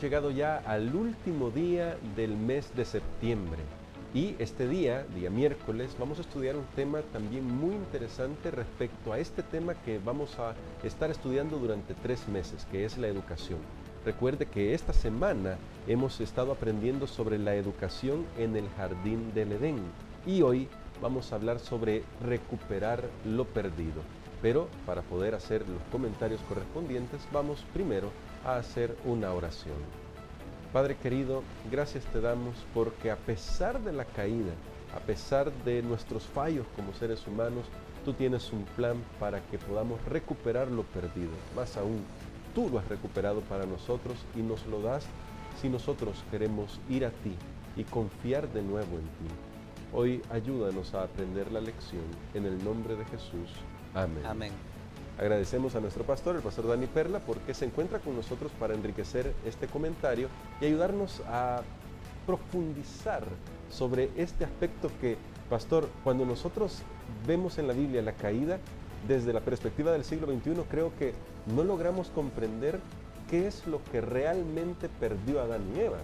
hemos llegado ya al último día del mes de septiembre y este día miércoles, vamos a estudiar un tema también muy interesante respecto a este tema que vamos a estar estudiando durante 3 meses, que es la educación. Recuerde que esta semana hemos estado aprendiendo sobre la educación en el jardín del Edén y hoy vamos a hablar sobre recuperar lo perdido. Pero para poder hacer los comentarios correspondientes, vamos primero a hacer una oración. Padre querido, gracias te damos porque a pesar de la caída, a pesar de nuestros fallos como seres humanos, tú tienes un plan para que podamos recuperar lo perdido. Más aún, tú lo has recuperado para nosotros y nos lo das si nosotros queremos ir a ti y confiar de nuevo en ti. Hoy ayúdanos a aprender la lección en el nombre de Jesús. Amén. Amén. Agradecemos a nuestro pastor, el pastor Dani Perla, porque se encuentra con nosotros para enriquecer este comentario y ayudarnos a profundizar sobre este aspecto que, pastor, cuando nosotros vemos en la Biblia la caída, desde la perspectiva del siglo XXI, creo que no logramos comprender qué es lo que realmente perdió Adán y Eva.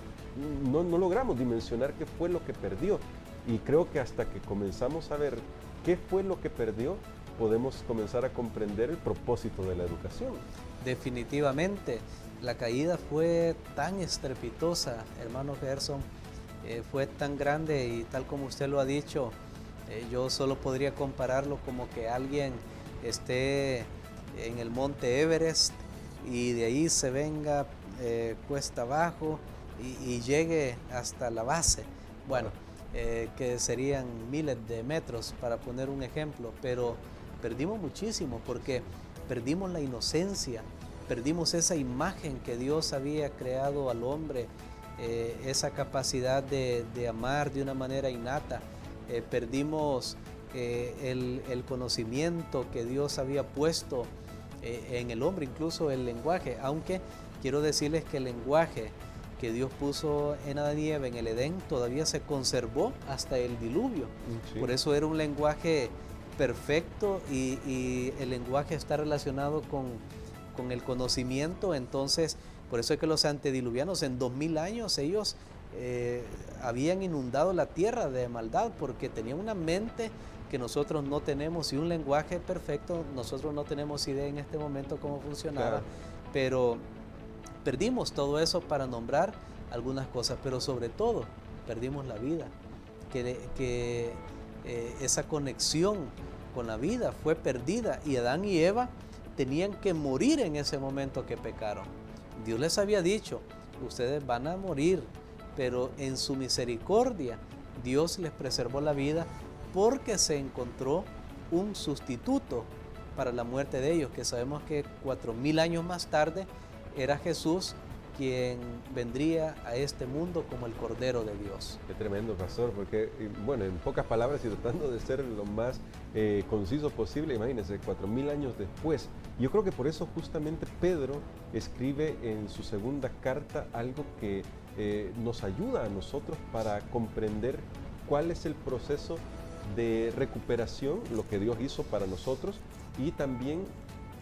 No logramos dimensionar qué fue lo que perdió. Y creo que hasta que comenzamos a ver qué fue lo que perdió, podemos comenzar a comprender el propósito de la educación. Definitivamente, la caída fue tan estrepitosa, hermano Gerson, fue tan grande y tal como usted lo ha dicho, yo solo podría compararlo como que alguien esté en el monte Everest y de ahí se venga cuesta abajo y llegue hasta la base. Bueno, que serían miles de metros para poner un ejemplo, pero perdimos muchísimo porque perdimos la inocencia, perdimos esa imagen que Dios había creado al hombre, esa capacidad de amar de una manera innata, perdimos el conocimiento que Dios había puesto en el hombre, incluso el lenguaje, aunque quiero decirles que el lenguaje que Dios puso en Adán y Eva en el Edén todavía se conservó hasta el diluvio. Sí. Por eso era un lenguaje perfecto y el lenguaje está relacionado con el conocimiento. Entonces, por eso es que los antediluvianos en 2000 años ellos habían inundado la tierra de maldad porque tenían una mente que nosotros no tenemos y un lenguaje perfecto. Nosotros no tenemos idea en este momento cómo funcionaba, claro. Pero perdimos todo eso para nombrar algunas cosas, pero sobre todo perdimos la vida, que esa conexión con la vida fue perdida y Adán y Eva tenían que morir en ese momento que pecaron. Dios les había dicho, ustedes van a morir, pero en su misericordia Dios les preservó la vida porque se encontró un sustituto para la muerte de ellos, que sabemos que 4000 años más tarde era Jesús quien vendría a este mundo como el Cordero de Dios. Qué tremendo, pastor, porque, bueno, en pocas palabras y tratando de ser lo más conciso posible, imagínense, 4000 años después. Yo creo que por eso justamente Pedro escribe en su segunda carta algo que nos ayuda a nosotros para comprender cuál es el proceso de recuperación, lo que Dios hizo para nosotros y también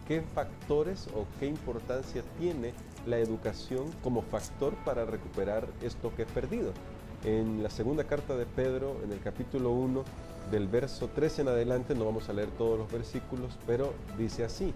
qué factores o qué importancia tiene la educación como factor para recuperar esto que es perdido. En la segunda carta de Pedro, en el capítulo 1, del verso 13 en adelante, no vamos a leer todos los versículos, pero dice así: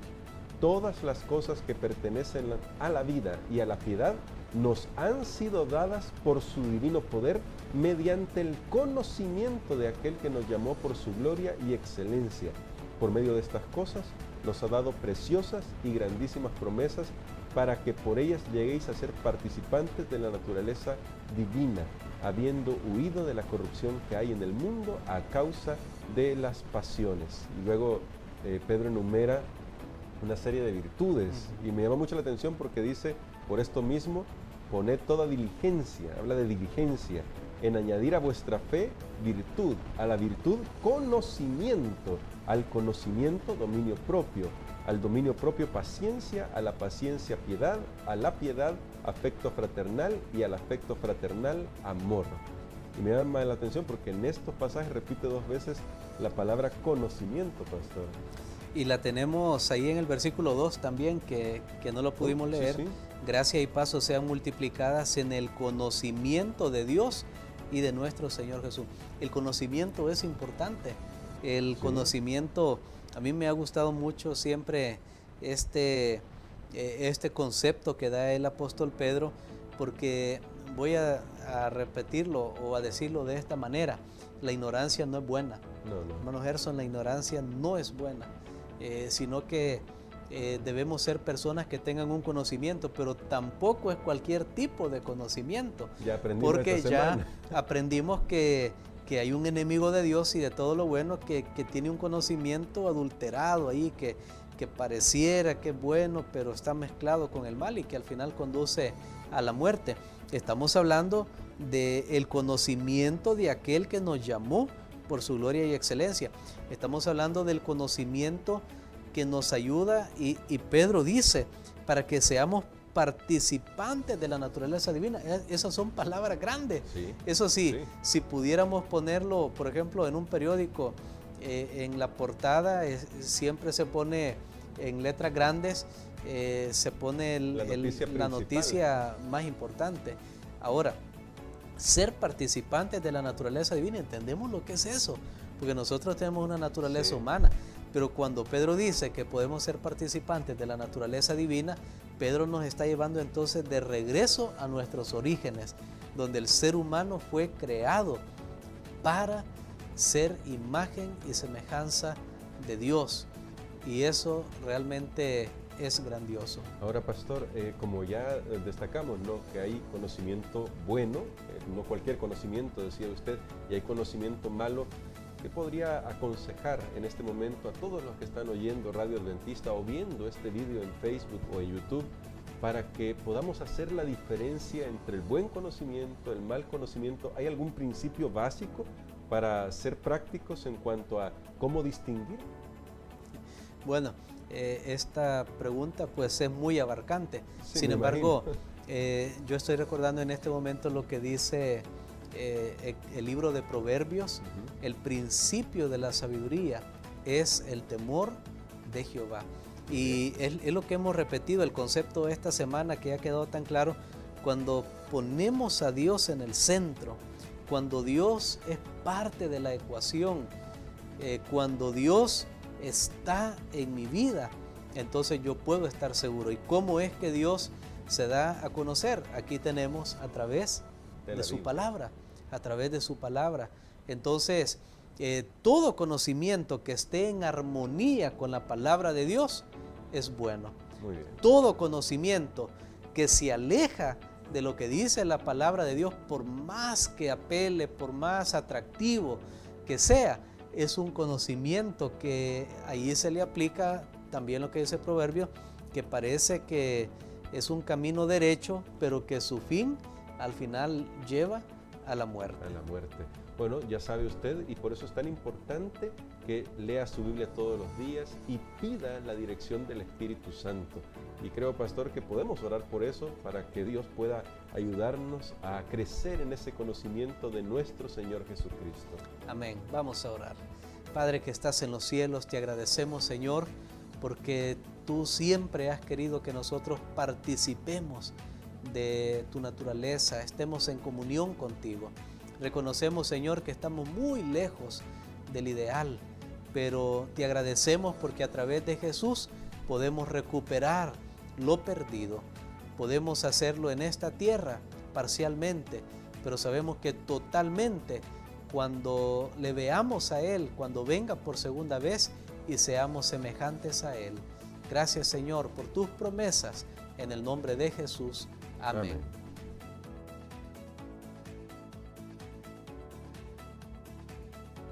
todas las cosas que pertenecen a la vida y a la piedad nos han sido dadas por su divino poder mediante el conocimiento de aquel que nos llamó por su gloria y excelencia. Por medio de estas cosas nos ha dado preciosas y grandísimas promesas para que por ellas lleguéis a ser participantes de la naturaleza divina, habiendo huido de la corrupción que hay en el mundo a causa de las pasiones. Y luego Pedro enumera una serie de virtudes y me llama mucho la atención porque dice, por esto mismo, poned toda diligencia, habla de diligencia, en añadir a vuestra fe virtud, a la virtud conocimiento, al conocimiento dominio propio, al dominio propio paciencia, a la paciencia piedad, a la piedad afecto fraternal y al afecto fraternal amor. Y me llama la atención porque en estos pasajes repite 2 veces la palabra conocimiento, pastor. Y la tenemos ahí en el versículo 2 también, que no lo pudimos leer. Sí, sí. gracia y paz sean multiplicadas en el conocimiento de Dios y de nuestro Señor Jesús. El conocimiento es importante. El conocimiento, a mí me ha gustado mucho siempre este concepto que da el apóstol Pedro, porque voy a repetirlo o a decirlo de esta manera: la ignorancia no es buena. Hermano Gerson, la ignorancia no es buena, sino que debemos ser personas que tengan un conocimiento, pero tampoco es cualquier tipo de conocimiento. Ya aprendimos porque ya aprendimos que hay un enemigo de Dios y de todo lo bueno que tiene un conocimiento adulterado ahí, que pareciera que es bueno, pero está mezclado con el mal y que al final conduce a la muerte. Estamos hablando del conocimiento de aquel que nos llamó por su gloria y excelencia. Estamos hablando del conocimiento que nos ayuda, y Pedro dice, para que seamos participantes de la naturaleza divina. Esas son palabras grandes. Sí, eso sí, si pudiéramos ponerlo, por ejemplo, en un periódico, en la portada siempre se pone en letras grandes, se pone la noticia más importante. Ahora, ser participantes de la naturaleza divina, entendemos lo que es eso, porque nosotros tenemos una naturaleza humana, pero cuando Pedro dice que podemos ser participantes de la naturaleza divina, Pedro nos está llevando entonces de regreso a nuestros orígenes, donde el ser humano fue creado para ser imagen y semejanza de Dios, y eso realmente es grandioso. Ahora, pastor, como ya destacamos, ¿no?, que hay conocimiento bueno, no cualquier conocimiento, decía usted, y hay conocimiento malo. ¿Qué podría aconsejar en este momento a todos los que están oyendo Radio Adventista o viendo este video en Facebook o en YouTube, para que podamos hacer la diferencia entre el buen conocimiento, el mal conocimiento? ¿Hay algún principio básico para ser prácticos en cuanto a cómo distinguir? Bueno, esta pregunta pues es muy abarcante. Sí, sin embargo, yo estoy recordando en este momento lo que dice el libro de Proverbios. El principio de la sabiduría es el temor de Jehová. Y es lo que hemos repetido, el concepto esta semana que ha quedado tan claro. Cuando ponemos a Dios en el centro, cuando Dios es parte de la ecuación, cuando Dios está en mi vida, entonces yo puedo estar seguro. ¿Y cómo es que Dios se da a conocer? Aquí tenemos a través de su palabra, a través de su palabra. Entonces, todo conocimiento que esté en armonía con la palabra de Dios es bueno. Muy bien. Todo conocimiento que se aleja de lo que dice la palabra de Dios, por más que apele, por más atractivo que sea, es un conocimiento que ahí se le aplica también lo que dice el proverbio, que parece que es un camino derecho, pero que su fin al final lleva a la muerte. A la muerte. Bueno, ya sabe usted, y por eso es tan importante que lea su Biblia todos los días y pida la dirección del Espíritu Santo. Y creo, pastor, que podemos orar por eso, para que Dios pueda ayudarnos a crecer en ese conocimiento de nuestro Señor Jesucristo. Amén. Vamos a orar. Padre que estás en los cielos, te agradecemos, Señor, porque tú siempre has querido que nosotros participemos de tu naturaleza, estemos en comunión contigo. Reconocemos, Señor, que estamos muy lejos del ideal, pero te agradecemos porque a través de Jesús podemos recuperar lo perdido. Podemos hacerlo en esta tierra parcialmente, pero sabemos que totalmente cuando le veamos a Él, cuando venga por segunda vez y seamos semejantes a Él. Gracias, Señor, por tus promesas. En el nombre de Jesús. Amén.